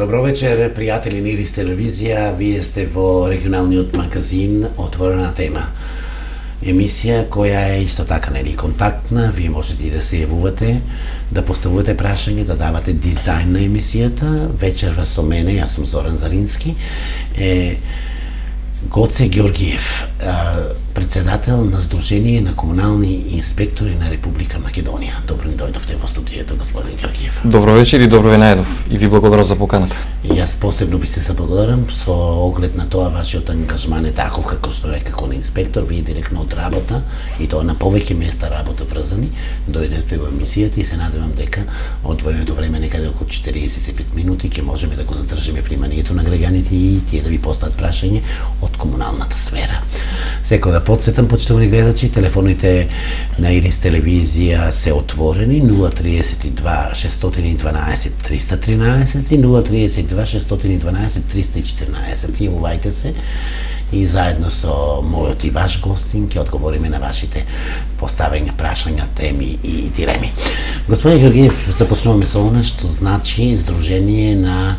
Добро вечер, пријатели на Ирис телевизија. Вие сте во регионалниот магазин Отворена тема. Емисија која е исто така нели контактна, вие можете и да се јавувате, да поставувате прашање, да давате дизајн на емисијата. Вечерва со мене, јас сум Зоран Зарински, Гоце Георгиев, председател на Сдружение на комунални инспектори на Република Македонија. Добро ни дојдовте во студиото, господин Георгиев. Добро вечер и добро ви најдов. И ви благодарам за поканата. И јас посебно би се заблагодарам со оглед на тоа вашиот ангажман е таков како што е како инспектор, вие директно од работа и тоа на повеќе места работа врзани, дојдете во емисијата и се надевам дека одвореното време некаде околу 45 минути ќе можеме да го задржиме вниманието на граѓаните и тие да ви постават прашање од комуналната сфера. Секој да подсетам, почитувани гледачи, телефоните на Ирис телевизија се отворени 032 612 313 и 032 612 314. Јавувајте се и заедно со мојот и ваш гостин ќе одговориме на вашите поставени прашања, теми и дилеми. Господин Георгиев, започнуваме со она што значи Сдружение на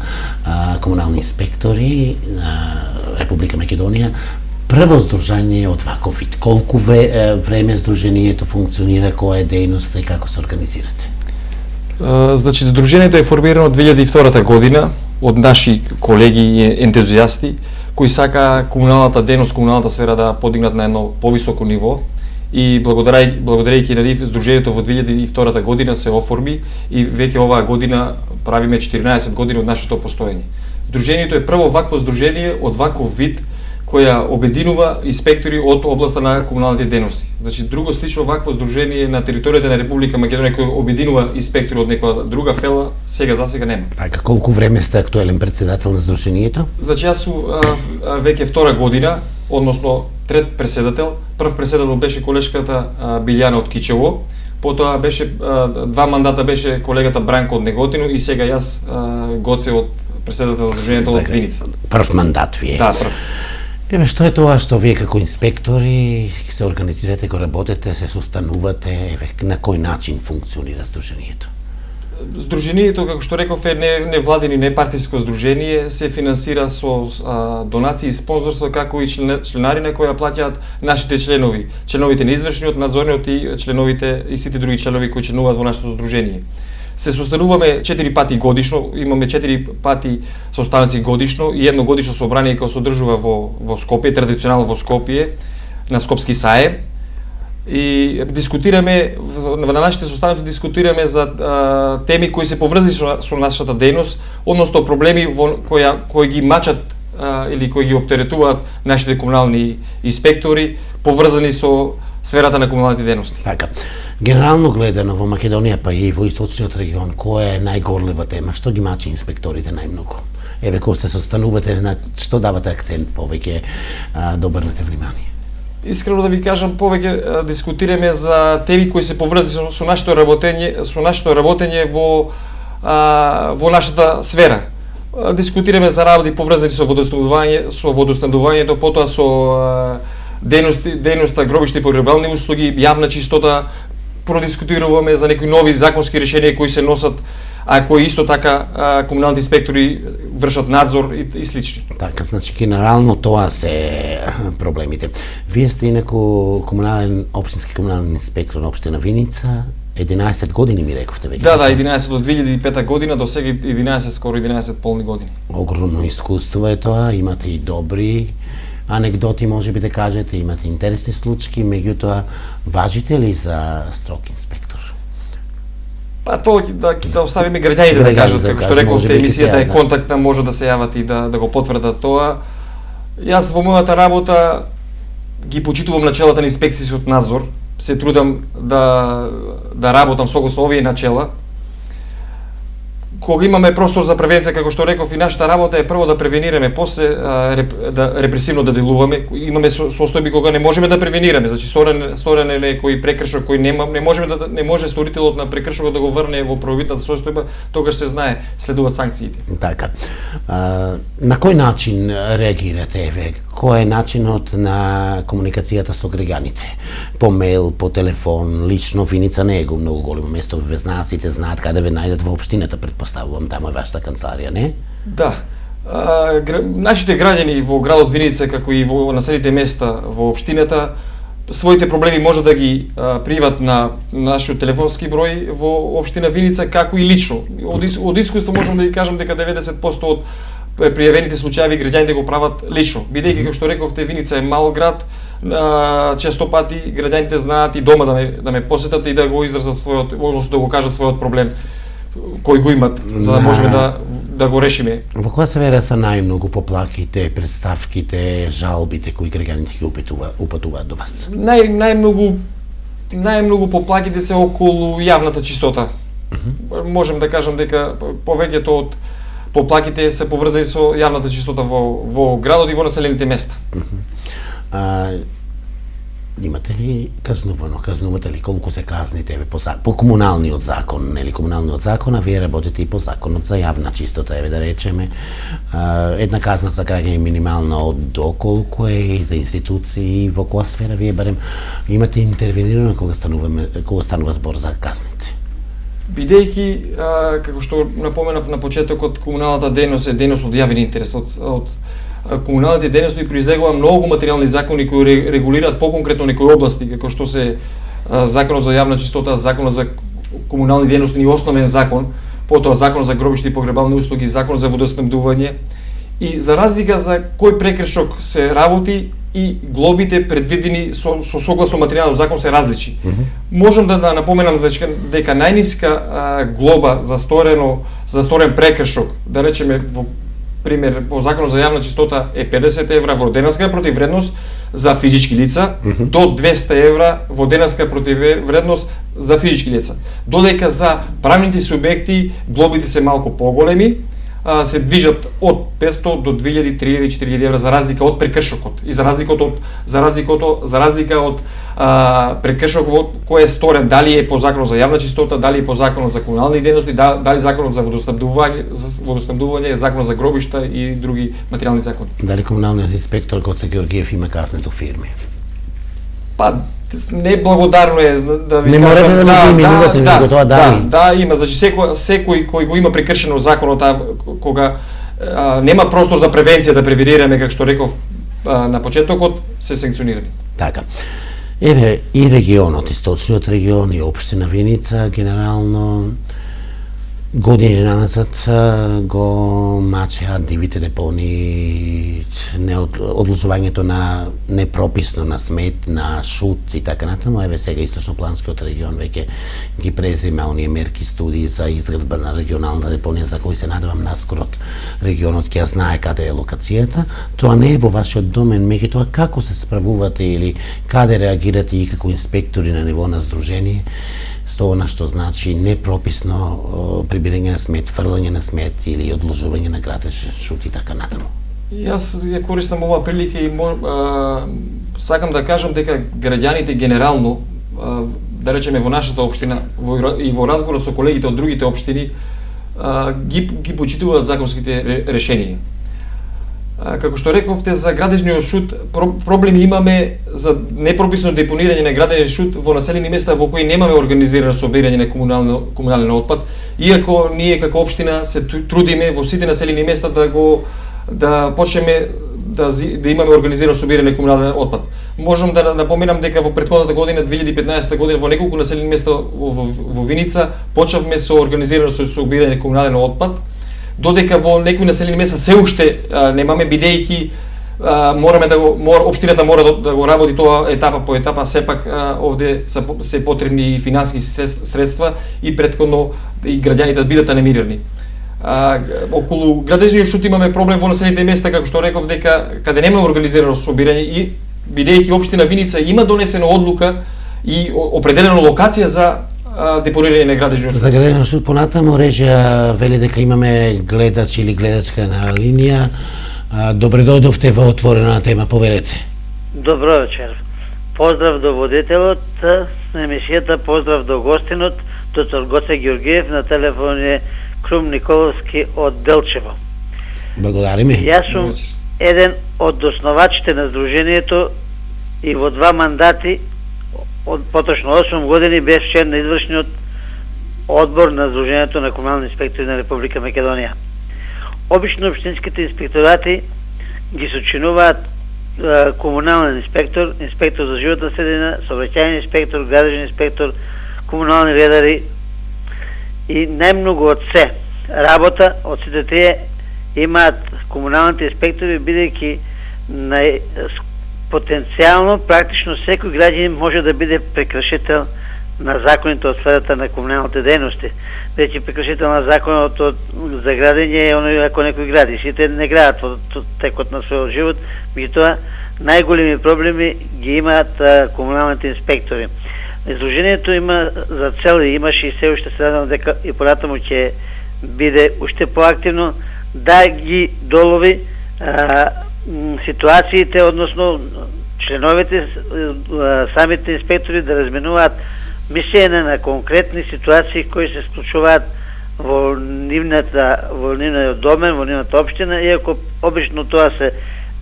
комунални инспектори на Република Македонија. Прво здружение од ваков вид. Колку време здружението функционира, која е дејноста и како се организирате? Значи, Сдружението е формирано од 2002 година од наши колеги и ентузијасти кои сака комуналната дејност, комуналната сфера да подигнат на едно повисоко ниво и благодарејќи на нив Сдружението во 2002 година се оформи и веќе оваа година правиме 14 години од нашето постоење. Сдружението е прво вакво здружение од ваков вид која обединува инспектори од областа на комуналните дејности. Значи, друго слично вакво здружение на територијата на Република Македонија кој обединува инспектори од некоја друга фела, засега нема. Така, колку време сте актуелен председател на здружението? Значи, јас сум веќе втора година, односно трет преседател. Прв преседател беше колешката Билјана од Кичево, потоа беше два мандата беше колегата Бранко од Неготино и сега јас Гоце од преседател на здружението од Виница. Прв мандат вие. Да, прв. Еве, што е тоа што вие како инспектори се организирате, го работите, се состанувате, еве, на кој начин функционира Сдружението? Сдружението, како што реков, е невладини, непартиско здружение, се финансира со донации и спонзорства, како и членарина која плаќаат нашите членови, членовите на извршниот, надзорниот и членовите и сите други членови кои членуваат во нашето здружение. Се состануваме 4 пати годишно, имаме 4 пати состаноци годишно и едно годишно собрание кој се одржува во Скопје, традиционално во Скопје, на Скопски саем. И дискутираме, на нашите состаноци дискутираме за теми кои се поврзани со нашата дејност, односно проблеми кои ги мачат или кои ги оптеретуваат нашите комунални инспектори, поврзани со сферата на комуналните дејности. Така. Генерално гледано во Македонија, па и во источниот регион, која е најгорлива тема? Што ги мачи инспекторите најмногу? Еве, кога се состанувате, на што давате акцент повеќе да обрнете внимание? Искрено да ви кажам, повеќе дискутираме за теми кои се поврзани со нашето работење во нашата сфера. Дискутираме за работи поврзани со водоснабдувањето, потоа со дејноста гробиште и погребални услуги, јавна чистота, продискутируваме за некои нови законски решенија кои се носат, а кои исто така комуналните инспектори вршат надзор и слични. Така, значи генерално тоа се проблемите. Вие сте инаку општински комунален инспектор на општина Виница, 11 години ми рековте веќе. Да, 11 од 2005 година до сега 11, скоро 11 полни години. Огромно искуство е тоа, имате и добри анегдоти, може би да кажете, имате интересни случаи, меѓутоа важите ли за строг инспектор? Па тоа да оставиме граѓаните да кажат, како што рековте, емисијата е контактна, може да се јават и да го потврдат тоа. Јас во мојата работа ги почитувам начелата на инспекцијскиот надзор, се трудам да работам согласно овие начела. Кога имаме простор за превенција, како што реков, и нашата работа е прво да превенираме, после да репресивно да делуваме. Имаме состојби кога не можеме да превенираме, значи сторен е некој прекршок кој не може сторителот на прекршокот да го врне во правовитната состојба, тогаш се знае, следуваат санкциите. Така. На кој начин реагирате, еве, кој е начинот на комуникацијата со граѓаните? По мејл, по телефон, лично? Виница не е го многу големо место, ве знаат, сите знаат каде ве најдат во општината, предпоставувам, таму е вашата канцеларија, не? Да. Нашите граѓани во градот Виница, како и во населените места во општината, своите проблеми може да ги пријават на нашиот телефонски број во општина Виница, како и лично. Од искуство можам да ви кажам дека 90% од пријавените случаи граѓаните го прават лично. Бидејќи, како што рековте, Виница е мал град, често пати граѓаните знаат и дома да ме посетат и да го изразат својот, односно да го кажат својот проблем кој го имат, за да можеме да го решиме. Во која сфера се најмногу поплаките, представките, жалбите кои граѓаните ги упатуваат до вас? Најмногу поплаките се околу јавната чистота. Можем да кажам дека повеќето од поплаките се поврзани со јавната чистота во градот и во населените места. Имате ли кажнувате ли колку се казните по комуналниот закон, нели комуналниот закон, а вие работите и по законот за јавна чистота, еве да речеме, една казна за граѓани минимална од доколку е и за институции, во која сфера вие барем имате интервенирано кога станува збор за казните? Бидејќи, како што напоменав на почетокот, комуналната дејност е дејност од јавен интерес, од комуналните дејности произлегува многу материјални закони кои регулираат поконкретно некои области, како што се Законот за јавна чистота, Законот за комунални дејности и основен закон, потоа Законот за гробишти и погребални услуги, Законот за водоснабдување. И за разлика за кој прекршок се работи, и глобите предвидени со согласно материјалниот закон се различни. Можам да напоменам дека најниска глоба за сторен прекршок, да речеме во пример по Законот за јавна чистота е 50 евра во денарска противвредност за физички лица, до 200 евра во денарска противвредност за физички лица. Додека за правните субјекти глобите се малку поголеми, се движат од 500 до 2000, 3000, 4000 евра за разлика од прекршокот и за разлика од прекршок кој е сторен, дали е по Законот за јавна чистота, дали е по Законот за комунални дејности, дали Законот за водоснабдување, Законот за гробишта и други материјални закони. Дали комуналниот инспектор Гоце Георгиев има казнето фирми? Па неблагодарно е да ви кажам. Не можете да ми именувате него тоа дали? Да, има, значи секој кој го има прекршено законот, кога нема простор за превенција да превенираме, како што реков на почетокот, се санкционирани. Така. Еве и регионот, источниот регион и општина Виница генерално години назад го мачеа дивите депони, одложувањето на непрописно на смет, на шут и така натаму. Еве сега источнопланскиот регион веќе ги презема оние мерки, студии за изградба на регионална депонија за кои се надевам наскоро регионот ќе знае каде е локацијата. Тоа не е во вашиот домен, меѓутоа како се справувате или каде реагирате и како инспектори на ниво на здружение со она што значи непрописно прибирање на смет, фрлање на смет или одложување на градеж, шут и така натаму? Јас ја користам оваа прилика и сакам да кажам дека граѓаните генерално, да речеме во нашата општина и во разговор со колегите од другите општини, ги почитуваат законските решенија. Како што рековте, за градежниот шут проблеми имаме за непрописно депонирање на градежен шут во населени места во кои немаме организирано собирање на комунален отпад, иако ние како општина се трудиме во сите населени места да почнеме да имаме организирано собирање на комунален отпад. Можам да напоменам дека во претходната година, 2015 година, во неколку населени места во Виница почнавме со организирано собирање на комунален отпад, додека во некои населени места се уште немаме, бидејќи општината мора да го работи тоа етапа по етапа, сепак овде се потребни финансиски средства и претходно и граѓаните да бидат анемирани. Околу градежниот шут имаме проблем во населените места, како што реков, дека каде нема организирано собирање и бидејќи општина Виница има донесена одлука и определена локација за депонирање на градежниот шут. За градежниот шут понатаму режија вели дека имаме гледач или гледачка на линија. Добре дојдовте во отворена тема, повелете. Добро вечер. Поздрав до водителот на емисијата, поздрав до гостинот, доктор Гоце Георгиев, на телефон е Крум Николовски од Делчево. Благодариме. еден од основачите на Сдруженијето и во 2 мандати, поточно 8 години, беше член на извршниот одбор на Сдруженијето на комунални инспектори на Република Македонија. Обично општинските инспекторати ги сочинуваат комунален инспектор, инспектор за животна средина, сообраќајен инспектор, градежен инспектор, комунални редари и најмногу од се работа од сите тие имаат комуналните инспектори, бидејќи потенцијално практично секој граѓанин може да биде прекршител на законите од сферата на комуналните дејности. Веќе прекршител на законот за градење е оној ако некој гради. Сите не градат во текот на својот живот, меѓутоа најголеми проблеми ги имаат комуналните инспектори. Сдруженијето има за цел и имаше и се уште се надам дека и понатаму ќе биде уште поактивно да ги долови ситуациите, односно членовите, самите инспектори да разменуваат мислење на конкретни ситуации кои се случуваат во нивниот домен, во нивната општина, иако обично тоа се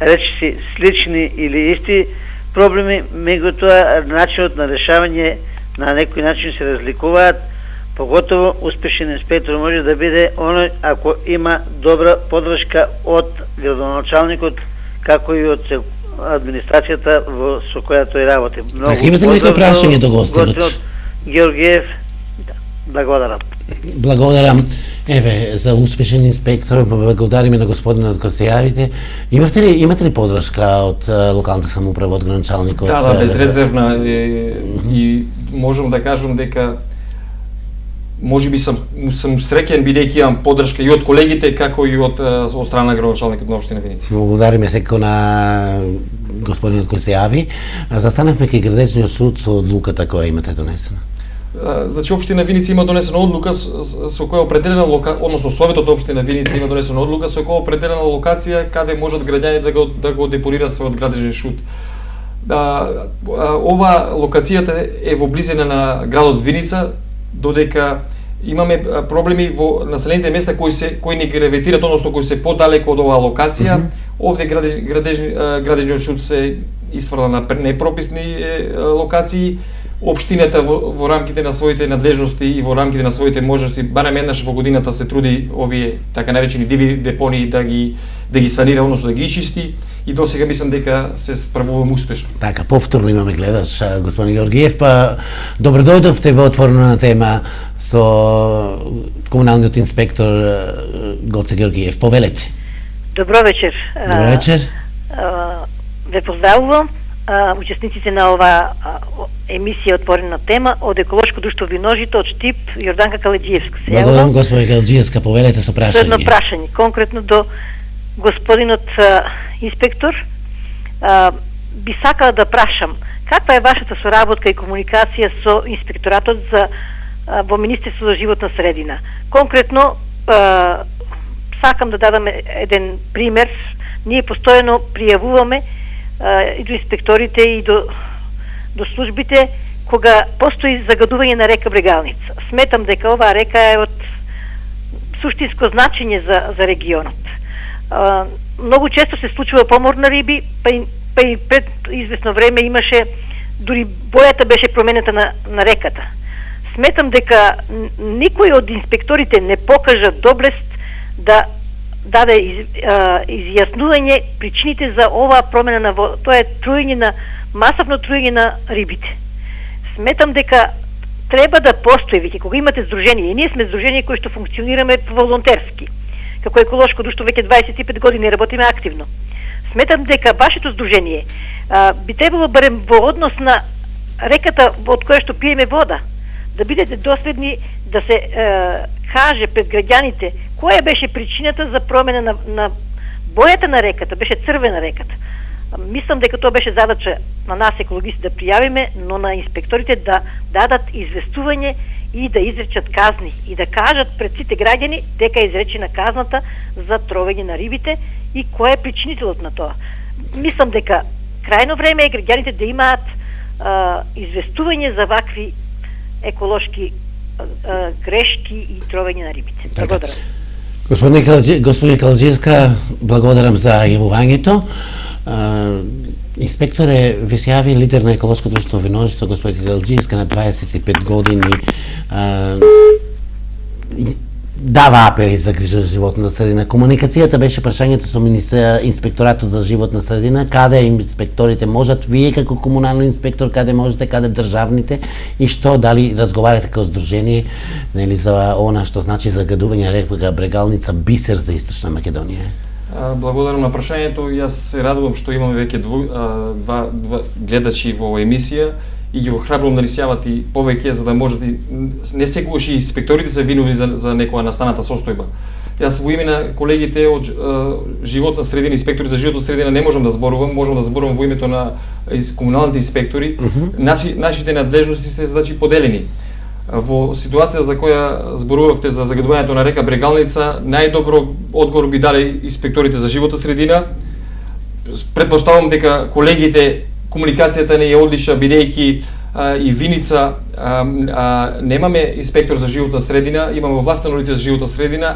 речиси слични или исти проблеми, меѓутоа начинот на решавање на некој начин се разликуваат. Поготово успешен инспектор може да биде оној ако има добра подршка од градоначалникот, како и од администрацијата со која тој работи. Така, имате ли некој прашање до гостинот? Георгиев, благодарам. Благодарам. Еве, за успешен инспектор, благодариме на господинот кој се јавите. Имате ли подршка од локалната самоуправа, од градоначалникот? Да, безрезервна и можам да кажам дека можеби сум среќен бидејќи имам поддршка и од колегите како и од страна на градоначалникот на општина Виница. Благодариме секако на господинот кој се јави. Застанавме кај градежниот суд со одлуката која имате донесена. Значи општина Виница има донесена одлука со која определена односно Советот на општина Виница има донесена одлука со која определена локација каде можат граѓани да го депонираат својот градежен шут. Ова локацијата е во близина на градот Виница, додека имаме проблеми во населените места кои не гравитираат, односно кои се подалеку од оваа локација. Овде градежниот шут се исфрла на непрописни локации. Општината во рамките на своите надлежности и во рамките на своите можности барем еднаш во годината се труди овие така наречени диви депонии да ги санира, односно да ги чисти, и досега мислам дека се справуваме успешно. Така, повторно имаме гледач, господин Георгиев, па добро дојдовте во отворена тема со комуналниот инспектор Гоце Георгиев. Повелете. Добро вечер. Добро вечер. Ве поздравувам учесниците на ова емисија отворена тема од еколошко друштво Виножите од Штип, Јорданка Каледжиевска. Благодарам, господи Каледжиевска, повелете со прашање. Едно прашање, конкретно до господинот инспектор. Би сакала да прашам, каква е вашата соработка и комуникација со инспекторатот во Министерство за животна средина? Конкретно, сакам да дадам еден пример. Ние постојано пријавуваме и до инспекторите и до службите кога постои загадување на река Брегалница. Сметам дека оваа река е од суштинско значење за регионот. Многу често се случува помор на риби, па и пред известно време имаше, дури бојата беше променета на реката. Сметам дека никој од инспекторите не покажа доблест да даде изјаснување причините за оваа промена на вода. Тоа е масовно труење на рибите. Сметам дека треба да постои, веќе кога имате здружение, и ние сме здружение кои што функционираме волонтерски. Како еколошко друштво веќе 25 години работиме активно. Сметам дека вашето здружение би требало барем во однос на реката од која што пиеме вода, да бидете доследни, да се каже пред граѓаните која беше причината за промена на бојата на реката, беше црвена реката. Мислам дека тоа беше задача на нас екологисти да пријавиме, но на инспекторите да дадат известување и да изречат казни и да кажат пред сите граѓани дека е изречена казната за тровење на рибите и кој е причинителот на тоа. Мислам дека крајно време е граѓаните да имаат известување за вакви еколошки грешки и тровење на рибите. Благодарам. Господин Калджиевска, благодарам за јавувањето. Инспекторе, ви се јави лидер на еколошко друштво Виножица, господин Калджиевска, на 25 години. Дава апели за грижа за животна средина. Комуникацијата беше прашањето со инспекторатот за животна средина, каде инспекторите можат, вие како комунален инспектор, каде можете, каде државните, и што, дали разговарате како здружение, нели, за она што значи загадување река Брегалница, бисер за Источна Македонија? Благодарам на прашањето. Јас се радувам што имаме веќе два гледачи во емисија и ги охрабрувам да ни се јават и повеќе, за да можат и не секогаш и инспекторите се виновни за некоја настаната состојба. Јас во име на колегите од животна средина, инспектори за животна средина не можам да зборувам, можам да зборувам во името на комуналните инспектори. Нашите надлежности се значи поделени. Во ситуација за која зборувавте за загадувањето на река Брегалница, најдобро одговор би дале инспекторите за животна средина. Претпоставувам дека колегите комуникацијата не е одлична, бидејќи и Виница немаме инспектор за животна средина, имаме овластено лице за животна средина,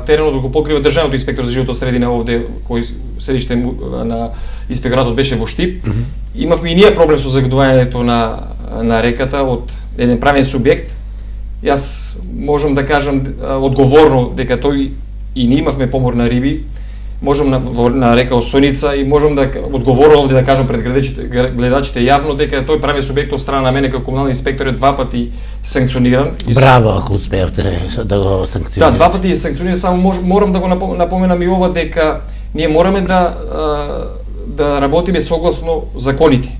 теренот го покрива државното инспектор за животна средина овде, кој седиште на инспекторатот беше во Штип. Имавме и ние проблем со загадувањето на реката од еден правен субјект. Јас можам да кажам одговорно дека тој и ние имавме помор на риби, можам на река Осојница, и можам да одговорно овде да кажам пред гледачите јавно дека тој правен субјект од страна на мене како комунални инспектор е 2 пати санкциониран. Браво ако успеавте да го санкционирате. Да, 2 пати е санкциониран, само морам да го напоменам и ова, дека ние мораме да работиме согласно законите.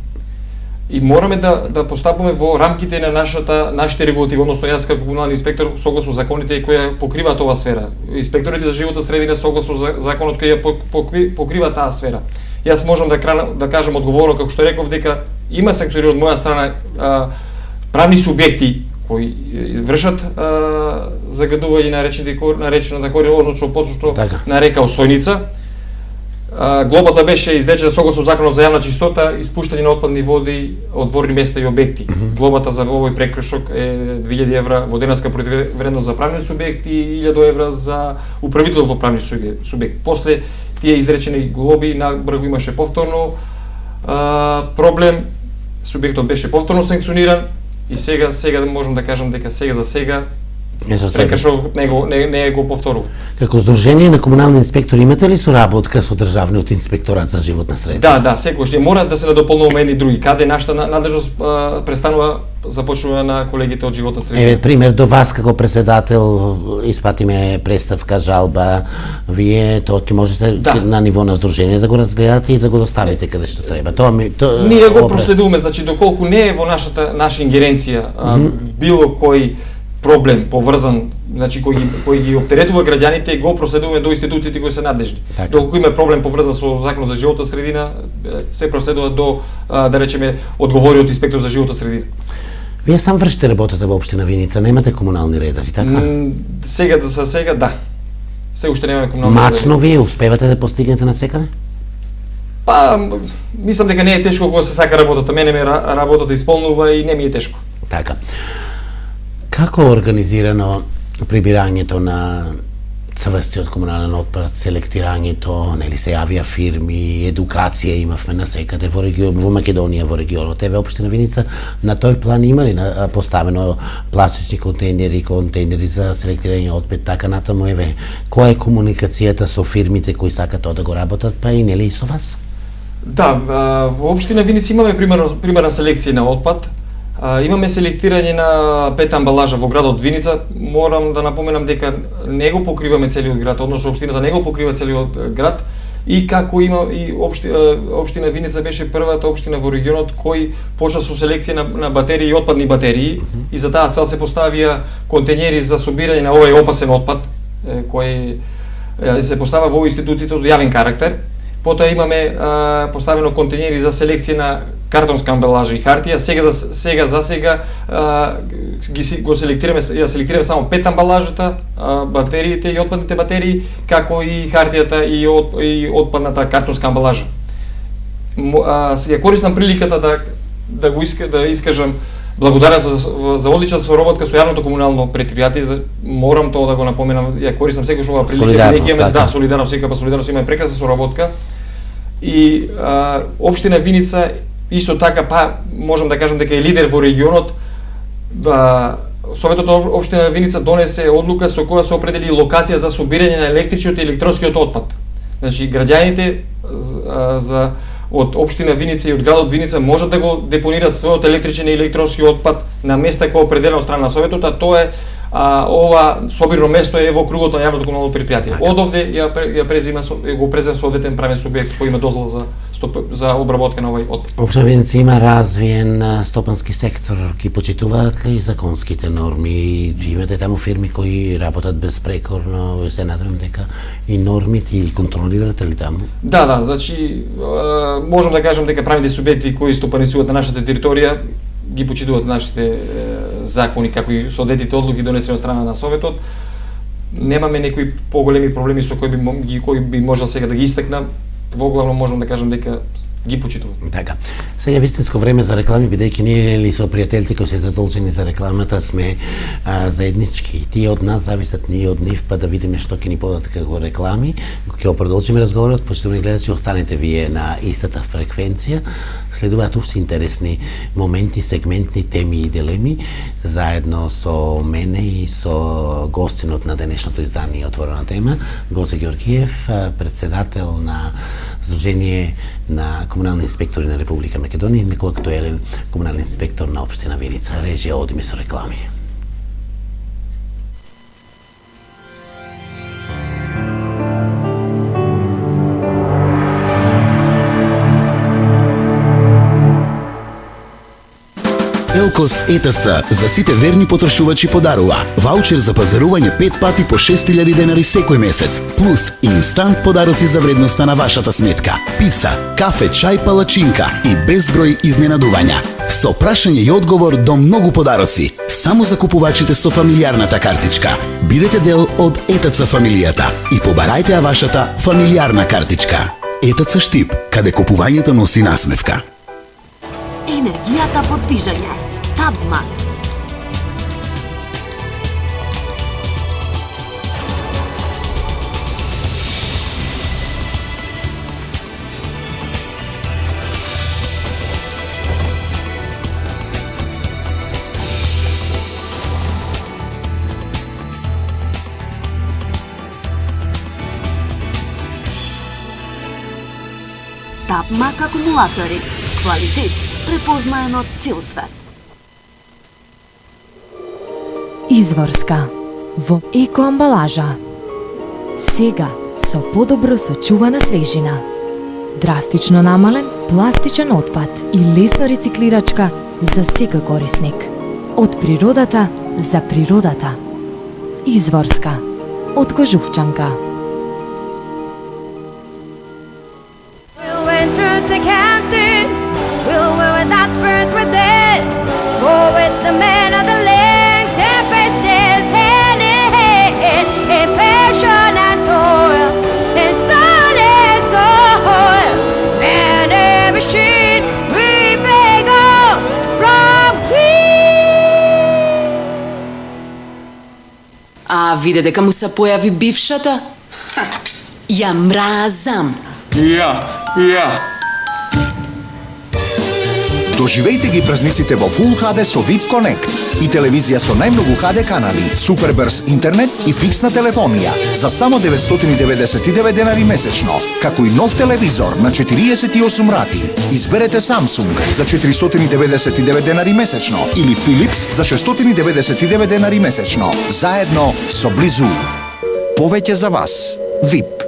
И мораме да постапуваме во рамките на нашите регулативи, односно јас како комунални инспектор согласно законите кои покриваат оваа сфера. Инспекторите за животна средина согласно законот кој ја покрива таа сфера. Јас можам да кажам одговорно, како што реков, дека има санкционирани од моја страна правни субјекти кои вршат загадување на речната корија, односно поточно на река Осојница. Глобата беше изречена согласно законот за јавна чистота, испуштање на отпадни води од дворни места и објекти. Глобата за овој прекршок е 2000 евра во денеска вредност за правни субјект и 1000 евра за управител во правни субјект. После тие изречени глоби, набрзо имаше повторно проблем, субјектот беше повторно санкциониран и сега можам да кажам дека сега прекршокот не го повторува. Како здружение на комунални инспектори имате ли соработка со државниот инспекторат за животна средина? Да, секогаш мора да се надополнуваме едни други. Каде нашата надлежност започнува на колегите од животна средина. Пример, до вас како председател испатиме представка, жалба, вие тоа ќе можете на ниво на здружение да го разгледате и да го доставите каде што треба. Ние го проследуваме, значи доколку не е во наша ингеренција било кој проблем поврзан, значи кој ги оптеретува граѓаните, го проследуваме до институциите кои се надлежни. Доколку има проблем поврзан со законот за животна средина, се проследува до да речеме одговориот инспектор за животна средина. Вие сам вршите работата во општина Виница, немате комунални редари, така? Сега да. Се уште немаме комунални редари. Мачно вие успевате да постигнете насекаде? Мислам дека не е тешко кога се сака работата. Мене работата исполнува и не ми е тешко. Така. Како е организирано прибирањето на цврстиот комунален отпад, селектирањето, нели се јавија фирми, едукација имавме насекаде во Македонија, во регионот. Еве општина Виница на тој план има ли поставено пластични контейнери за селектирање отпад, така натаму? Еве, која е комуникацијата со фирмите кои сакаат тоа да го работат, па и нели и со вас? Да, во општина Виница имаме примерна селекција на отпад. Имаме селектирање на пет амбалажа во градот Виница. Морам да напоменам дека не го покриваме целиот град, односно општината не го покрива целиот град, и како има и општина Виница беше првата општина во регионот кој почна со селекција на батерии и отпадни батерии, и за таа цел се поставија контейнери за собирање на овој опасен отпад кој се постава во институциите од јавен карактер. Потоа имаме поставено контейнери за селекција на картонска амбалажа и хартија. Сега го селектираме само 5 амбалажата, батериите и отпадните батерии, како и хартијата и отпадната картонска амбалажа. Ја користам приликата да искажам благодарност за одличната соработка со јавното комунално претпријатие, морам тоа да го напоменам, ја користам секогаш оваа прилика, дека имаме солидарност, секогаш солидарност, имаме прекрасна соработка. И општина Виница исто така, можам да кажам дека е лидер во регионот. Советот на општина Виница донесе одлука со која се определи локација за собирање на електричниот и електронскиот отпад. Значи граѓаните од општина Виница и од градот Виница можат да го депонираат својот електричен и електронски отпад на места кои определено од страна на Советот, а тоа е ова собирно место е во кругот на јавното комунално претпријатие. Од овде го презема соодветен правен субјект кој има дозвола за обработка на овој отпад. Општина Виница има развиен стопански сектор, ги почитуваат ли законските норми? Имате таму фирми кои работат безпрекорно, се надевам дека и нормите или контролирате ли таму? Да, значи можам да кажам дека правните субјекти кои стопанисуваат на нашата територија ги почитуваат нашите закони, како и соодветните одлуки донесени од страна на Советот. Немаме некои поголеми проблеми со кои би можел сега да ги истакнам. Воглавно можам да кажам дека ги почитуват. Така. Сега е вистинско време за реклами, бидејќи ние или со пријателите кои се задолжени за рекламата сме заеднички. Тие од нас зависат, ние од нив, па да видиме што ќе ни подадат како реклами. Ќе продолжиме разговорот, почитувани гледачи, останете вие на истата фреквенција. Следуваат уште интересни моменти, сегментни теми и дилеми, заедно со мене и со гостинот на денешното издание Отворена тема, Гоце Георгиев, председател на Сдружение на комунални инспектори на Република Македонија, некој актуелен комунален инспектор на општина Виница. Режија, одиме со реклами. Елкос ЕТЦ за сите верни потрошувачи подарува ваучер за пазарување 5 пати по 6000 денари секој месец, плюс инстант подароци за вредноста на вашата сметка. Пица, кафе, чај, палачинка и безброј изненадувања. Со прашање и одговор до многу подароци, само за купувачите со фамилијарната картичка. Бидете дел од ЕТЦ фамилијата и побарајте ја вашата фамилијарна картичка. ЕТЦ Штип, каде купувањето носи насмевка. Енергијата по движење. Табмак. Табмак акумулатори. Квалитет препознаен од цел свет. Изворска во екоамбалажа. Сега со подобро сочувана свежина. Драстично намален пластичен отпад и лесно рециклирачка за секој корисник. Од природата за природата. Изворска од кожувчанка. А виде дека му се појави бившата? Ја мразам. Ја. Доживејте ги празниците во Full HD со VIP Connect и телевизија со најмногу HD канали, супер брз интернет и фиксна телефонија за само 999 денари месечно, како и нов телевизор на 48 рати. Изберете Samsung за 499 денари месечно или Philips за 699 денари месечно, заедно со Близу. Повеќе за вас. VIP.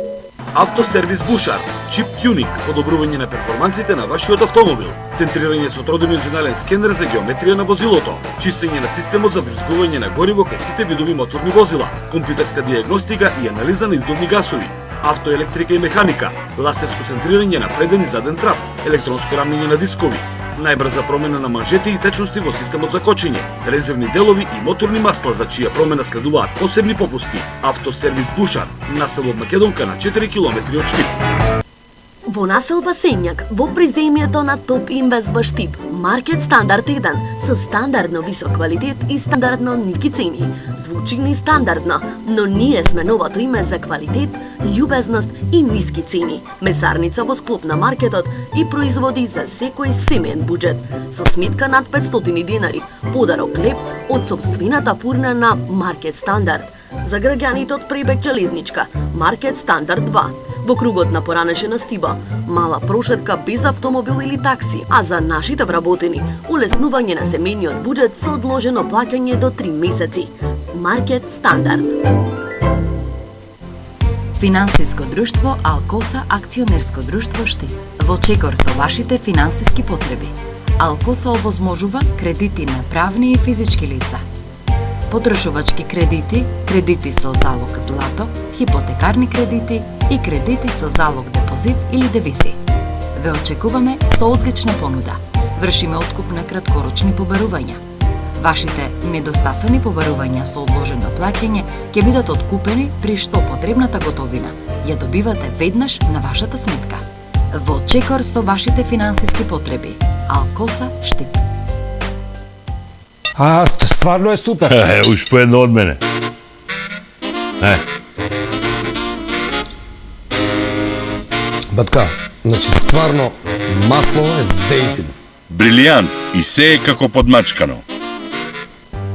Автосервис Бушар, чип тюнинг, подобрување на перформансите на вашиот автомобил, центрирање со тродимензионален скенер за геометрија на возилото, чистење на системот за врискување на гориво кај сите видови моторни возила, компјутерска диагностика и анализа на издувни гасови, автоелектрика и механика, ласерско центрирање на преден и заден трап, електронско рамнење на дискови, најбрза промена на манжети и течности во системот за кочење, резервни делови и моторни масла за чија промена следуваат посебни попусти. Автосервис Бушар, насело од Македонка на 4 километри од Штип. Во населба Сењак, во приземјето на Топ Инвест во Штип, Маркет Стандард 1 со стандардно висок квалитет и стандардно ниски цени. Звучи ни стандардно, но ние сме новото име за квалитет, љубезност и ниски цени. Месарница во склоп на маркетот и производи за секој семеен буџет. Со сметка над 500 денари, подарок леп од сопствената фурна на Маркет Стандард. За граѓаните од Пребег Железничка, Маркет Стандард 2. Во кругот на поранешена стиба, мала прошетка без автомобил или такси, а за нашите вработени, улеснување на семејниот буџет со одложено плаќање до 3 месеци. Маркет Стандард. Финансиско друштво Алкоса акционерско друштво Штип. Во чекор со вашите финансиски потреби. Алкоса овозможува кредити на правни и физички лица. Потрошувачки кредити, кредити со залог злато, хипотекарни кредити и кредити со залог депозит или девизи. Ве очекуваме со одлична понуда. Вршиме откуп на краткорочни побарувања. Вашите недостасани побарувања со одложено плаќање ќе бидат откупени при што потребната готовина ја добивате веднаш на вашата сметка. Во чекор со вашите финансиски потреби. Алкоса Штип. Стварно е супер. Уж по едно од мене. Батка, значи стварно масло е зејтин. Брилијант и се е како подмачкано.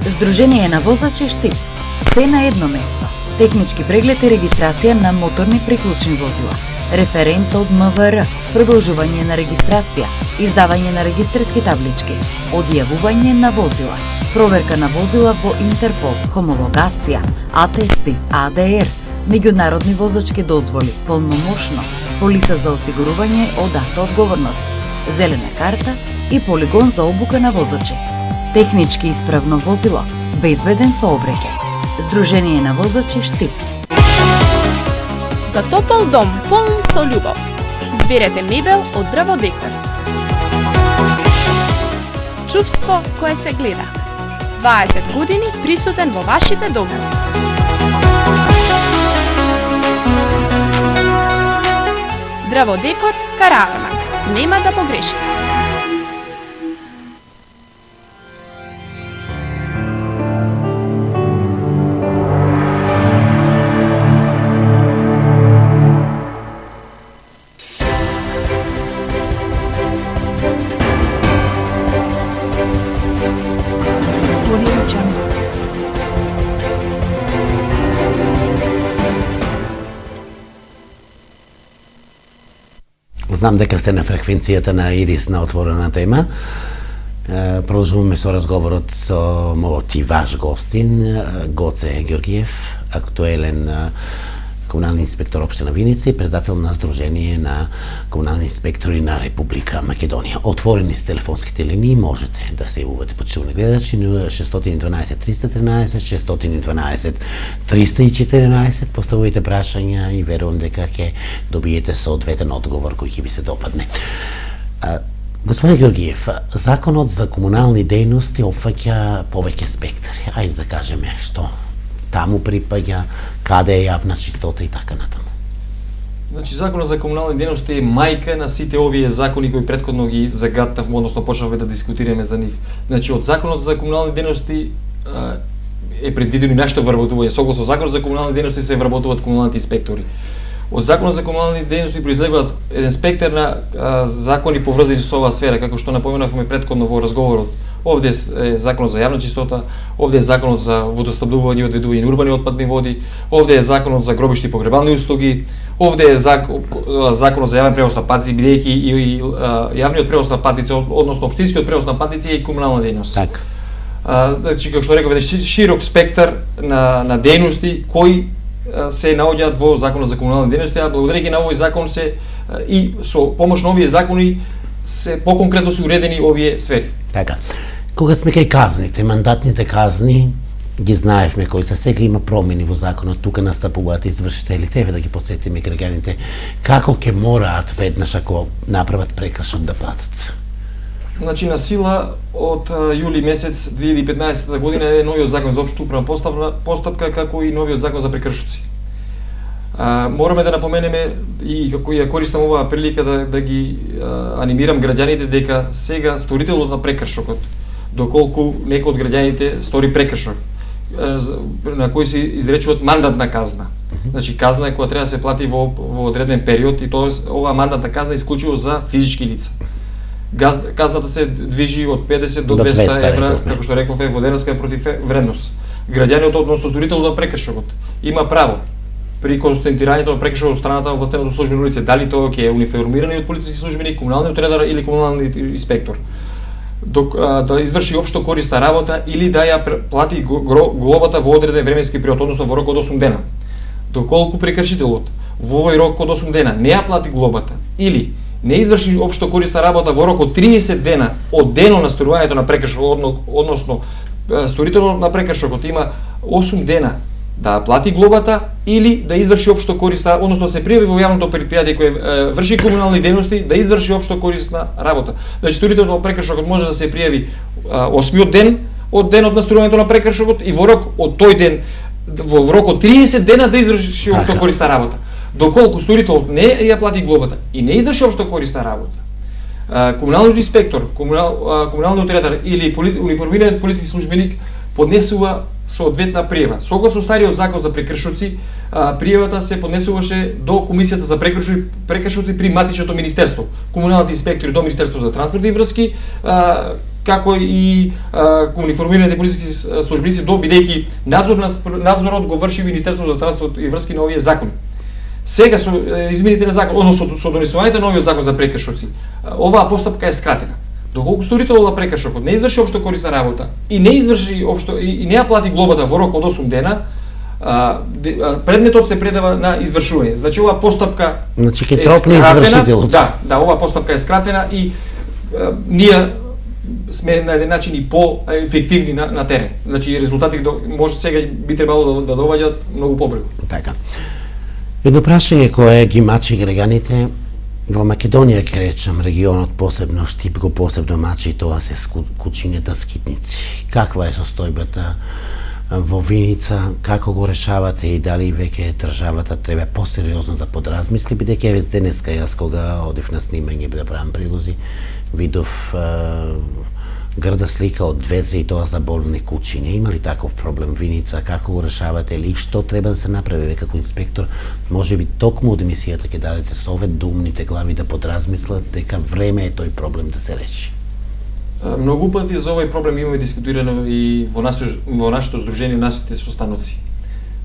Сдружение на возачи Штип. Се на едно место. Технички преглед и регистрација на моторни приклучни возила. Референт од МВР, продолжување на регистрација, издавање на регистарски таблички, одјавување на возила, проверка на возила во Интерпол, хомологација, атести, АДР, меѓународни возачки дозволи, полномошно, полиса за осигурување од автоодговорност, зелена карта и полигон за обука на возачи. Технички исправно возило, безбеден сообраќај. Сдружение на возачи Штип. За топол дом полн со љубов. Изберете мебел од Дрво Декор. Чувство кое се гледа. 20 години присутен во вашите домови. Дрво Декор Каравармак. Нема да погрешите. Знам дека сте на фреквенцијата на Ирис на отворена тема. Продолжуваме со разговорот со мојот и ваш гостин, Гоце Георгиев, актуелен комунални инспектор општина Виница и председател на Сдружение на комунални инспектори на Република Македонија. Отворени се телефонските линии, можете да се јавувате, почитувани гледачи, 612 313, 612 314, поставувате прашања и верувам дека ќе добиете соодветен одговор кој ќе ви се допадне. Господин Георгиев, законот за комунални дејности опфаќа повеќе спектри. Ајде да кажеме што таму припаѓа, каде е јавна чистота и така натаму. Значи, законот за комунални дејности е мајка на сите овие закони кои претходно ги загатавме, односно почнавме да дискутираме за нив. Значи, од законот за комунални дејности е предвидено и нашето вработување. Согласно законот за комунални дејности се вработуваат комуналните инспектори. Од законот за комунални дејности произлегуваат еден спектар на закони поврзани со оваа сфера, како што напоменавме претходно во разговорот. Овде е законот за јавна чистота, овде е законот за водоснабдување и одведување на урбани отпадни води, овде е законот за гробишти и погребални услуги, овде е законот за јавен превоз на патици, бидејќи и јавниот превоз на патици, односно општинскиот превоз на патици е и комунална дејност. Така. Значи, како што реков, широк спектар на дејности кои се наоѓаат во законот за комунални дејности, а благодарејќи на овој закон се и со помош на овие закони се поконкретно се уредени овие сфери. Така. Кога сме кај казните, мандатните казни, ги знаевме кои се, сега има промени во законот, тука настапуваат извршителите, еве да ги подсетиме граѓаните, како ќе мораат веднаш ако направат прекршок да платат? Значи, на сила од јули месец 2015 година е новиот закон за општа управна постапка, како и новиот закон за прекршоци. Мораме да напоменеме и како ја користам оваа прилика да ги анимирам граѓаните дека сега сторителот на прекршокот, доколку некој од граѓаните стори прекршок на кој се изречуваат мандатна казна. Значи казна која треба да се плати во одреден период и тоа оваа мандатна казна е исклучиво за физички лица. Казната се движи од 50 до 200 евра, како што реков во денеска против вредност. Граѓаниот, односно сторителот на прекршокот, има право при констатирањето на прекршок од страната на властеното службено лице, дали тоа е униформираниот полициски службеник, комуналниот редар или комуналниот инспектор, да изврши општо корисна работа или да ја плати глобата во одреден временски период, односно во рок од 8 дена. Доколку прекршителот во овој рок од 8 дена не ја плати глобата или не изврши општо корисна работа во рок од 30 дена од денот на сторувањето на прекршокот, односно сторителот на прекршокот има 8 дена да плати глобата или да изврши општо корисна, односно се пријави во јавното предпријатие кое врши комунални дејности да изврши општо корисна работа. Значи сторителот на прекршокот може да се пријави 8-миот ден од денот на сторувањето на прекршокот и во рок од тој ден во рок од 30 дена да изврши општо корисна работа. Доколку сторителот не ја плати глобата и не изврши општо корисна работа, комуналниот инспектор, комуналниот редар или униформираниот полициски службеник поднесува соодветна пријава. Согласно стариот закон за прекршоци, пријавата се поднесуваше до комисијата за прекршоци при матичното министерство. Комуналните инспектори до Министерството за транспортни врски, како и униформираните полициски службеници до бидејќи надзорот го врши Министерството за транспорт и врски на овие закони. Сега со измените на закон, односно со донесувањето на овој закон за прекршоци, оваа постапка е скратена. Доколку сторителот на прекршокот не изврши општо корисна работа и не изврши општо и не ја плати глобата во рок од 8 дена, предметот се предава на извршување. Значи оваа постапка е скратена. Да, оваа постапка е скратена и ние сме на еден начин и по-ефективни на терен. Значи резултатите може сега би требало да доаѓаат многу побрзо. Така. Едно прашање кое ги мачи граѓаните во Македонија, ќе речам, регионот посебно Штип го посебно мачи, тоа се кучињата скитници. Каква е состојбата во Виница, како го решавате и дали веќе државата треба посериозно да подразмисли, бидејќи еве денеска јас кога одев на снимање да правам прилози, видов грда слика од ветри и тоа за болни кучиња. Има ли таков проблем Виница? Како го решавате или што треба да се направи како инспектор? Може би токму од емисијата ќе дадете совет до умните глави да подразмислат дека време е тој проблем да се реши. Многу пати за овој проблем имаме дискутирано и во нашето здружение, нашите состаноци.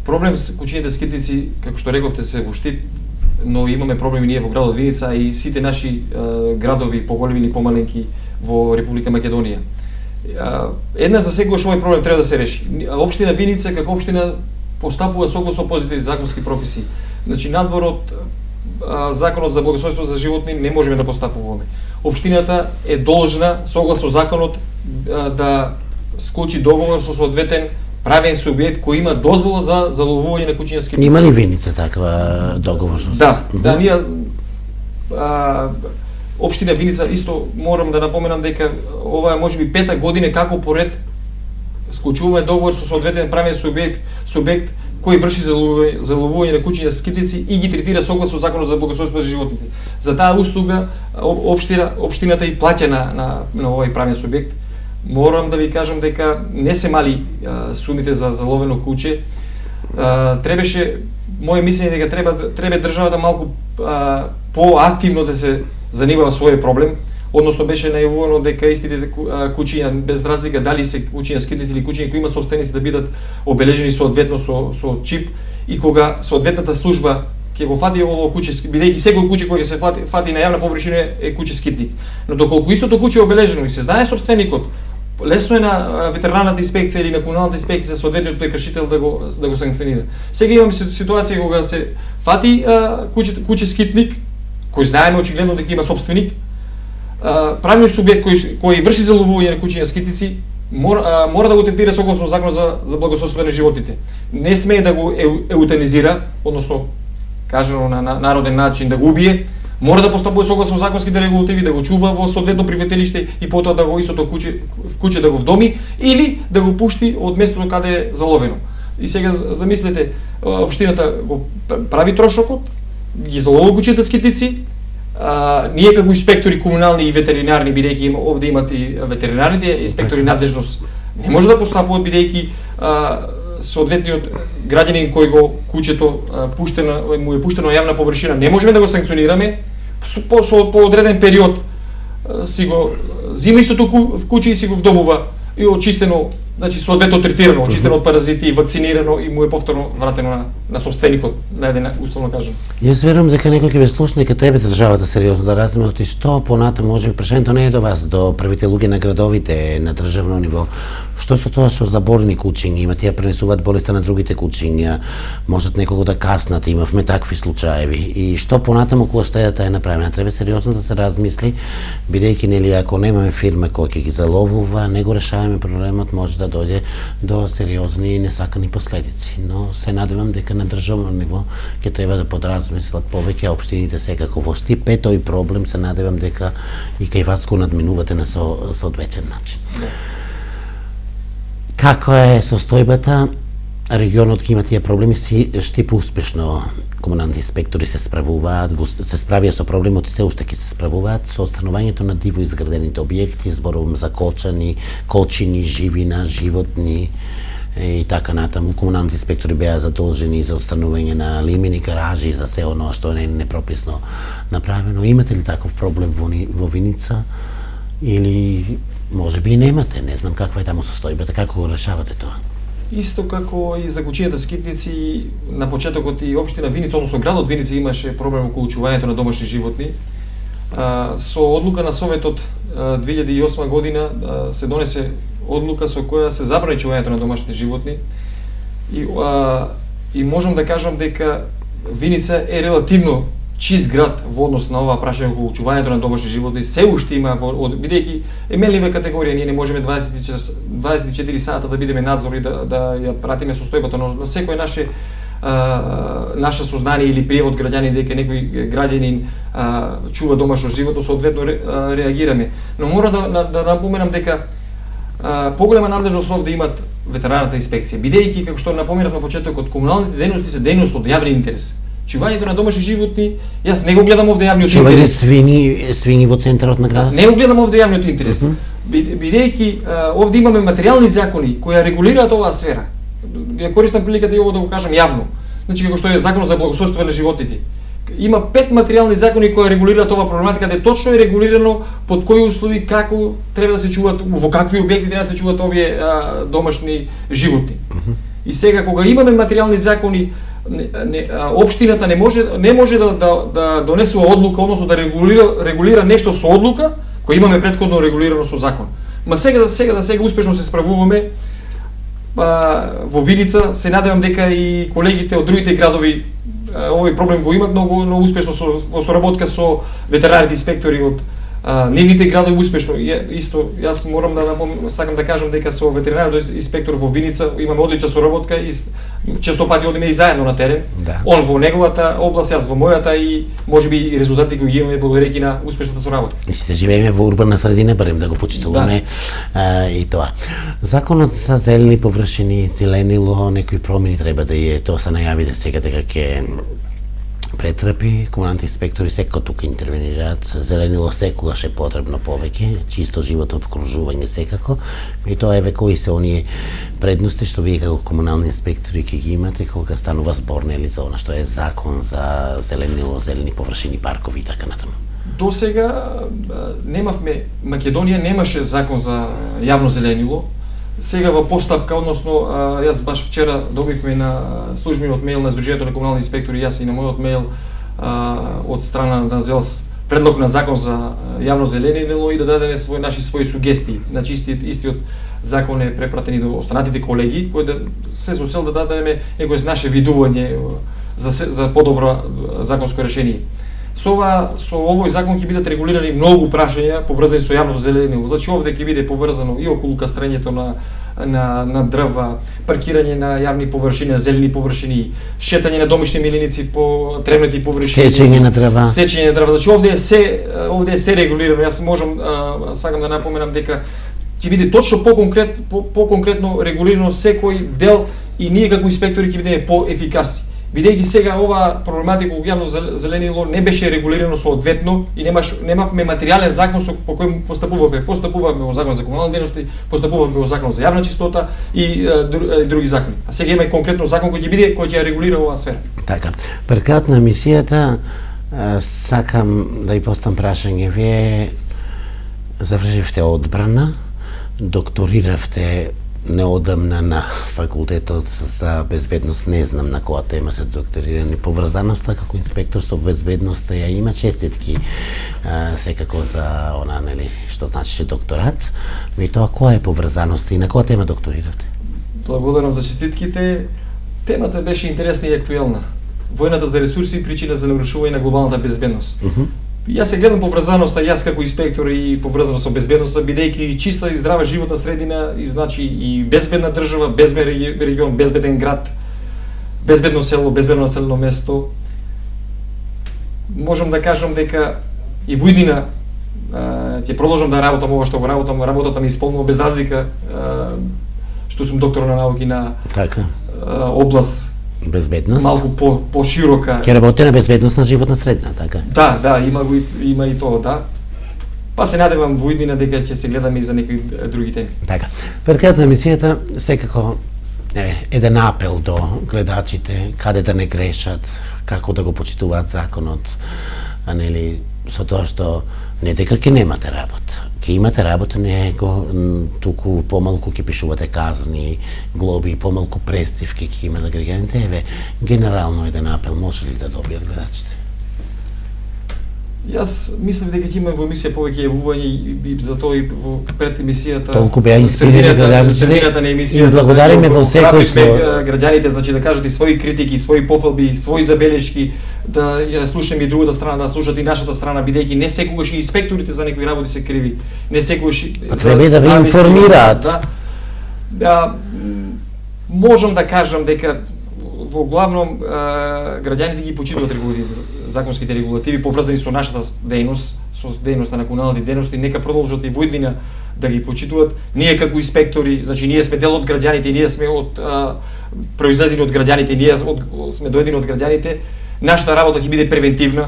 Проблем с кучињите скитници, како што рековте, се во Штип, но имаме проблеми ние во градот Виница и сите наши градови, поголеми и помаленки во Република Македонија. Една за секогаш овој проблем треба да се реши. Општина Виница како општина постапува согласно позитивни законски прописи. Значи надвор од законот за благосојство за животни не можеме да постапуваме. Општината е должна согласно законот да склучи договор со соодветен правен субјект кој има дозвола за заловување на кучиња скитници. Има ли Виница таква договор со? Да, ние општина Виница исто морам да напоменам дека ова е можеби 5-та година како поред склучуваме договор со соодветен правен субјект кој врши заловување на кучиња скитници и ги третира согласно законот за благосојство за животните. За таа услуга општината и плаќа на овој правен субјект. Морам да ви кажам дека не се мали сумите за заловено куче. Требаше, моје мислење дека треба државата малку поактивно да се занимава со овој проблем, односно беше најавувано дека истите кучиња без разлика дали се кучиња скитници или кучиња кои имаат собственици да бидат обележени соодветно со чип и кога соодветната служба ќе го фати ово куче, бидејќи секој куче кој ќе се фати на јавна површина е куче скитник. Но доколку истото куче е обележено и се знае собственикот, лесно е на ветеринарната инспекција или на комуналната инспекција соодветниот прекршител да го санкционира. Сега имаме ситуација кога се фати куче скитник, кој знаеме очигледно дека има собственик, правниот субјект кој врши заловување на кучиња скитници мора да го третира согласно законот за благосостојство на животните. Не смее да го еутанизира, односно кажано на народен начин да го убие, мора да постапува согласно законските регулативи, да го чува во соодветно приветелиште и потоа да го истото куче да го вдоми или да го пушти од местото каде е заловено. И сега замислете, општината го прави трошокот, ги заловува кучета скитици, ние како инспектори комунални и ветеринарни, бидејќи овде имат и ветеринарните инспектори надлежност, не може да постапуваат бидејќи соодветниот граѓанин кој го кучето му е пуштено на јавна површина, не можеме да го санкционираме, по одреден период си го зима истото куче и си го вдобува и очистено, значи соодветно третирано, очистено од паразити и вакцинирано и му е повторно вратено на собственикот, на еден условно кажам. Јас верувам дека некој ќе ве слушне, дека тебе државата сериозно да размисли и што понатаму може прашањето не е до вас, до првите луѓе на градовите на државно ниво. Што со тоа со заборени кучиња, има тие пренесуваат болеста на другите кучиња, можат некого да каснат, имавме такви случаеви. И што понатаму кога штедата е направена, треба сериозно да се размисли, бидејќи нели ако немаме фирма која ќе ги заловува, не го решаваме проблемот, може да дојде до сериозни и несакани последици. Но се надевам дека на државно ниво ќе треба да подразмислат повеќе, а општините секако во Штип е тој проблем, се надевам дека и кај вас го надминувате на соодветен начин. Како е состојбата? Регионот ќе има тие проблеми, Штип успешно комуналните инспектори се справуваат, се справија со проблемот и се уште ќе се справуваат со отстранувањето на диво изградените објекти, зборувам за кочини, живина, животни и така натаму. Комуналните инспектори беа задолжени за отстранување на лимени гаражи, за се оно што не е непрописно направено. Имате ли таков проблем во Виница или може би немате? Не знам каква е таму состојбата, како го решавате тоа? Исто како и за кучињата скитници, на почетокот и општина Виница, односно градот Виница имаше проблем околу чувањето на домашни животни. Со одлука на Советот 2008 година се донесе одлука со која се забрани чувањето на домашни животни и можам да кажам дека Виница е релативно чист град во однос на ова прашање околу чувањето на домашни животни. Се уште има, бидејќи е менлива категорија, ние не можеме 24 сата да бидеме надзор и да ја пратиме состојбата, но на секој наше сознание или пријав од граѓани дека некој граѓанин чува домашно животно, соодветно реагираме. Но мора да напоменам дека поголема надлежност овде имат ветеринарната инспекција, бидејќи како што напоменав на почетокот, комуналните дејности се дејност од јавен интерес. Чувањето на домашни животни, јас не го гледам овде јавниот интерес. Чување свињи во центарот на градот? Не го гледам овде јавниот интерес. Бидејќи овде имаме материјални закони кои регулираат оваа сфера. Ја користам приликата и ово да го кажам јавно. Значи како што е Законот за благосостојство на животните. Има 5 материјални закони кои регулираат оваа проблематика, каде точно е регулирано под кои услови, како треба да се чуваат, во какви објекти треба да се чуваат овие домашни животни. И сега кога имаме материјални закони, општината не може да донесува одлука, односно да регулира нешто со одлука, кој имаме претходно регулирано со закон. Ма сега за сега успешно се справуваме. Во Виница се надевам дека и колегите од другите градови овој проблем го имат многу успешно во соработка со ветеринарните инспектори од нивните градови успешно. Исто јас морам да сакам да кажам дека со ветеринариот инспектор во Виница имаме одлична соработка и често пати одиме и заедно на терен. Да. Он во неговата област, јас во мојата и можеби и резултати кои ги имаме благодарејќи на успешната соработка. И сите живееме во урбана средина, барем да го почитуваме и тоа. Законот за зелени површини, зеленило, некои промени треба да е, тоа се најавите сега дека ќе претрпи, комуналните инспектори секако тука интервенираат, зеленило секогаш е потребно повеќе, чисто животно обкружување секако, и тоа еве кои се оние предности што вие како комунални инспектори ќе ги имате кога станува збор нели за она што е закон за зеленило, зелени површини, паркови и така натаму. До сега немавме, Македонија немаше закон за јавно зеленило. Сега во постапка, односно, јас баш вчера добивме на службениот мејл на Сдруженијето на комунални инспектори, јас и на мојот мејл од страна на ЗЕЛС предлог на закон за јавно зеленило и да дадеме наши своји сугестии. Значи истиот закон е препратен и до останатите колеги, кои да се со цел да дадеме некој наше видување за подобро законско решение. Со овој закон ќе бидат регулирани многу прашања поврзани со јавното зеленило. Значи овде ќе биде поврзано и околу кастрењето на дрва, паркирање на јавни површини, зелени површини, шетање на домишни милиници по тревнати површини, сечење на дрва. Значи овде е се регулирано. Јас сакам да напоменам дека ќе биде точно по конкретно регулирано секој дел и ние како инспектори ќе бидеме поефикасни. Бидејќи сега ова проблематика во јавно зеленило не беше регулирано соодветно и немавме материјален закон по кој постапуваме. Постапуваме во закон за комунални дејности, постапуваме во закон за јавна чистота и други закони. А сега имаме конкретно закон кој ќе ја регулира оваа сфера. Така. Пред крајот на емисијата сакам да ја постам прашање. Вие завршивте одбрана, докториравте неодамна на факултетот за безбедност, не знам на која тема се докторирани. Поврзаноста како инспектор со безбедноста ја има, честитки секако за она, нели, што значи докторат. И тоа која е поврзаноста и на која тема докториравте? Благодарам за честитките. Темата беше интересна и актуелна. Војната за ресурси и причина за нарушување на глобалната безбедност. Јас се гледам поврзаноста, јас како инспектор и поврзаност со безбедноста, бидејќи чиста и здрава животна средина, и значи и безбедна држава, безбеден регион, безбеден град, безбедно село, безбедно населено место. Можам да кажам дека и во иднина ќе продолжам да работам ова што го работам, работата ми исполнува без разлика што сум доктор на науки на област безбедност. Малку по-широка. Ќе работи на безбедност на животна средина, така? Да, има и тоа, да. Па се надевам во иднина дека ќе се гледаме и за некои други теми. Така. Пред крајот на емисијата секако еден апел до гледачите, каде да не грешат, како да го почитуваат законот, а нели со тоа што не дека ќе немате работа. Ќе имате работа, туку помалку ќе пишувате казни, глоби, помалку престивки ќе има на граѓаните. Еве, генерално еден апел може ли да добијат гледачите? Јас мислев дека ќе имам во емисија повеќе јавување и затоа и во пред емисијата. Толку беа инспирирани гледачите. На емисијата. Благодариме во секој што граѓаните, значи да кажат и своји критики, своји пофалби, своји забелешки, да ја слушаме и другата страна, да слушат и нашата страна, бидејќи не секогаш и инспекторите за некои работи се криви, не секогаш треба да ви информираат. Да, можам да кажам дека во главном граѓаните ги почитуваат законските регулативи поврзани со нашата дејност, со дејноста на комуналните дејности, нека продолжат и во иднина да ги почитуваат. Ние како инспектори, значи ние сме дел од граѓаните, ние сме од произлезени од граѓаните, ние сме доедени од граѓаните. Нашата работа ќе биде превентивна.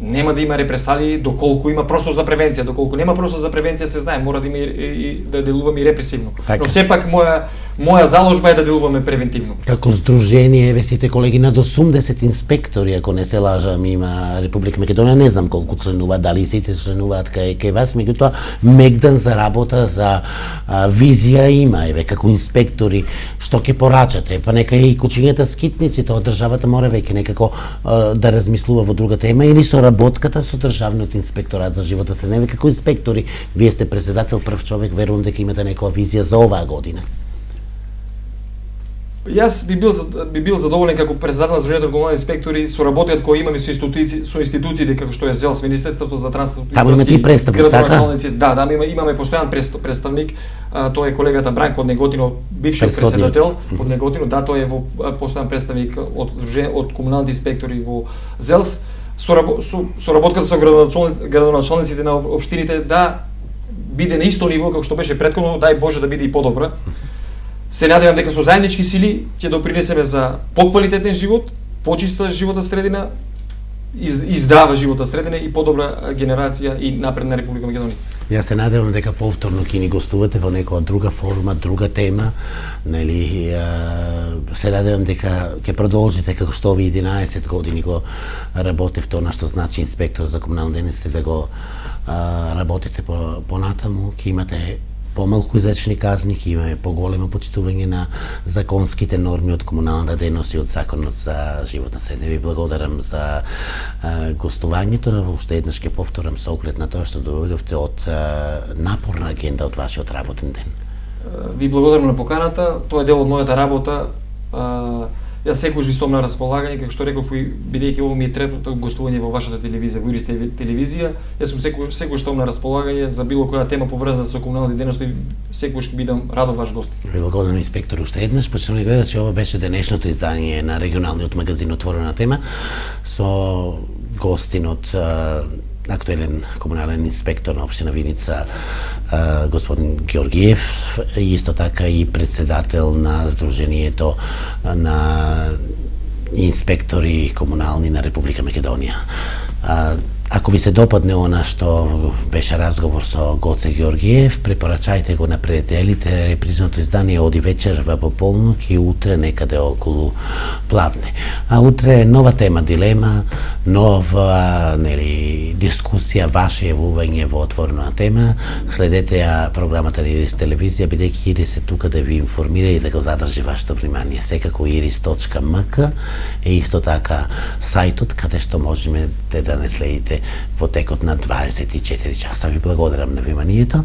Нема да има репресалии доколку има просто за превенција, доколку нема просто за превенција се знае, мора да има и да делуваме и репресивно. Но сепак моја заложба е да делуваме превентивно. Како здружение, еве сите колеги над 80 инспектори, ако не се лажам, има Република Македонија, не знам колку членуваат, дали сите членуваат кај вас, меѓутоа мегдан за работа, за визија има, еве како инспектори, што ќе порачате, па нека и кучињата скитници, тоа државата мора веќе некако да размислува во друга тема или со работката со државниот инспекторат за живота се неве како инспектори. Вие сте председател, прв човек, верувам дека имате некоја визија за оваа година. Јас би бил задоволен како председател на Сдруженијето на комунални инспектори со работиот кој имаме со институциите како што е ЗЕЛС, Министерството за транспорт и представник, така? Да, имаме постојан представник, тоа е колегата Бранко од Неготино, бившиот председател од Неготино, да, тој е постојан представник од комуналните инспектори во ЗЕЛС. Со работката со градоначалниците на општините да биде на исто ниво како што беше претходно, дај Боже да биде и подобра. Се надевам дека со заеднички сили ќе допринесеме за поквалитетен живот, почиста животна средина и здрава животна средина и подобра генерација и напред на Република Македонија. Јас се надевам дека повторно ќе ни гостувате во некоја друга форма, друга тема, нели се надевам дека ќе продолжите како што ви 11 години го работевте она што значи инспектор за комунални дејности, да го работите понатаму, ќе имате помалку изречени казни, ќе имаме поголемо почитување на законските норми од комуналната дејност и од законот за животна средина. Ви благодарам за гостувањето, уште еднаш ќе повторам со оглед на тоа што дојдовте од напорна агенда од вашиот работен ден. Ви благодарам на поканата, тоа е дел од мојата работа. Јас секогаш ви стом на располагање, како што реков, бидејќи ово ми е третото гостување во вашата телевизија, во Ирис телевизија, јас сум секогаш стом на располагање за било која тема поврзана со комунални дејности, секогаш ќе бидам радо ваш гост. Ви благодарам, инспектор, уште еднаш. Почнуваме гледачи, ова беше денешното издание на регионалниот магазин Отворена тема со гостинот актуелен комунален инспектор на општина Виница, господин Георгиев, и исто така и председател на Сдруженијето на инспектори комунални на Република Македонија. Ако ви се допадне она што беше разговор со Гоце Георгиев, препорачајте го на пријателите. Репризното издание оди вечерва по полнок и утре некаде околу пладне. А утре е нова тема, дилема, нова дискусија, ваше јавување во отворена тема. Следете ја програмата на Ирис телевизија, бидејќи Ирис е тука да ви информира и да го задржи вашето внимание. Секако iris.mk е исто така сајтот каде што можете да не следите во текот на 24 часа. Ви благодарам на вниманието.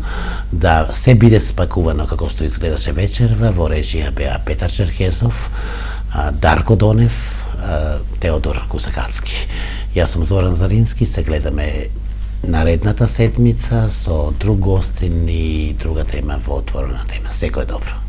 Да се биде спакувано како што изгледаше вечерва. Во режија беа Петар Черкезов, Дарко Донев, Теодор Кусакацки. Јас сум Зоран Зарински, се гледаме наредната седмица со друг гостин и друга тема во отворена тема. Секој добро.